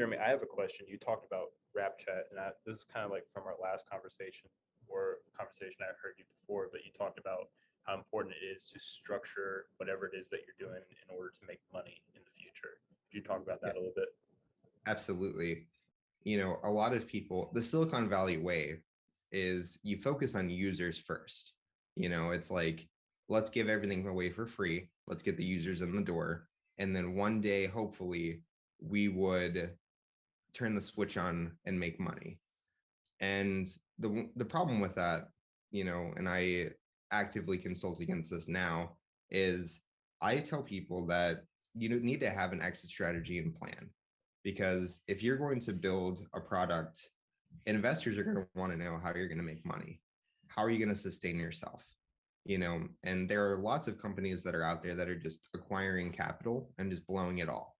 Jeremy, I have a question. You talked about rap chat, and this is kind of like from our last conversation or conversation I heard you before, but you talked about how important it is to structure whatever it is that you're doing in order to make money in the future. Could you talk about Yeah, that a little bit? absolutely. A lot of people, the Silicon Valley way is you focus on users first. It's like, let's give everything away for free. Let's get the users in the door. And then one day, hopefully, we would turn the switch on and make money. And the problem with that, and I actively consult against this now, is I tell people that you don't need to have an exit strategy and plan. Because if you're going to build a product, investors are going to want to know how you're going to make money. How are you going to sustain yourself? And there are lots of companies that are out there that are just acquiring capital and just blowing it all.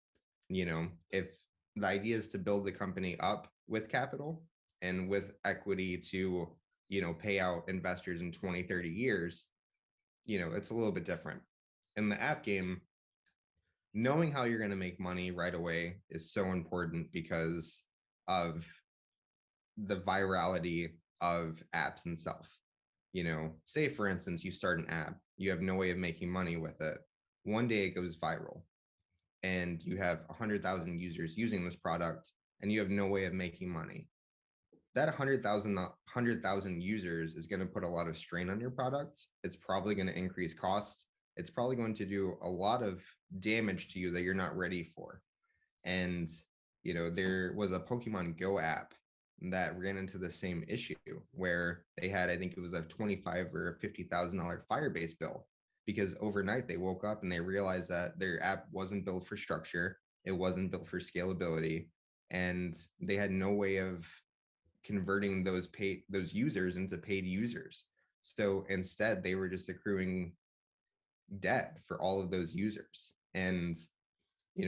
If the idea is to build the company up with capital and with equity to, pay out investors in 20, 30 years, it's a little bit different. In the app game, knowing how you're going to make money right away is so important because of the virality of apps itself. Say for instance, you start an app, you have no way of making money with it. One day it goes viral and you have 100,000 users using this product and you have no way of making money. That 100,000 users is going to put a lot of strain on your product. It's probably going to increase costs. It's probably going to do a lot of damage to you that you're not ready for. And, there was a Pokemon Go app that ran into the same issue where they had, I think it was a $25,000 or $50,000 Firebase bill because overnight they woke up and they realized that their app wasn't built for structure. It wasn't built for scalability. And they had no way of converting those users into paid users. So instead, they were just accruing debt for all of those users. And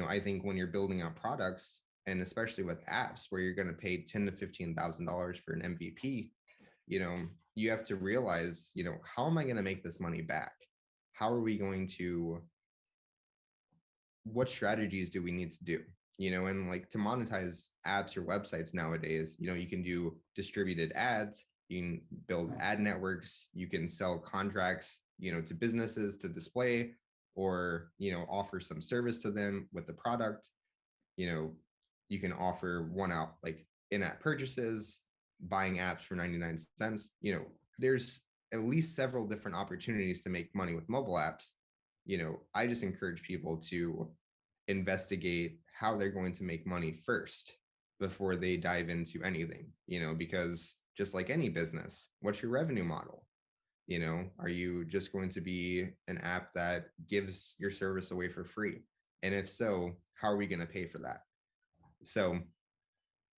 I think when you're building out products, and especially with apps where you're going to pay $10,000 to $15,000 for an MVP, you have to realize, how am I going to make this money back? How are we going to? What strategies do we need to do? And like to monetize apps or websites nowadays, you can do distributed ads, you can build ad networks, you can sell contracts, to businesses to display or, offer some service to them with the product. You can offer one out like in-app purchases, buying apps for 99 cents. There's at least several different opportunities to make money with mobile apps. I just encourage people to investigate how they're going to make money first before they dive into anything, because just like any business, what's your revenue model? Are you just going to be an app that gives your service away for free? And if so, how are we going to pay for that? So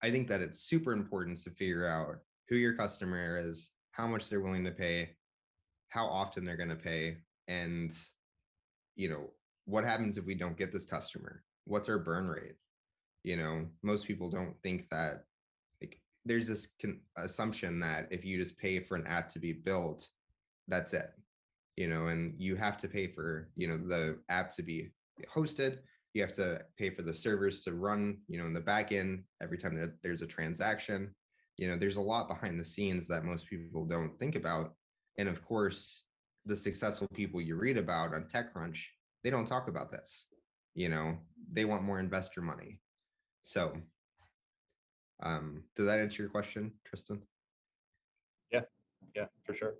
I think that it's super important to figure out who your customer is, how much they're willing to pay, how often they're going to pay, and what happens if we don't get this customer? What's our burn rate? Most people don't think that like there's this assumption that if you just pay for an app to be built, that's it. And you have to pay for, the app to be hosted. You have to pay for the servers to run, in the back end every time that there's a transaction. There's a lot behind the scenes that most people don't think about. And of course, the successful people you read about on TechCrunch, they don't talk about this. They want more investor money. So, does that answer your question, Tristan? Yeah, yeah, for sure.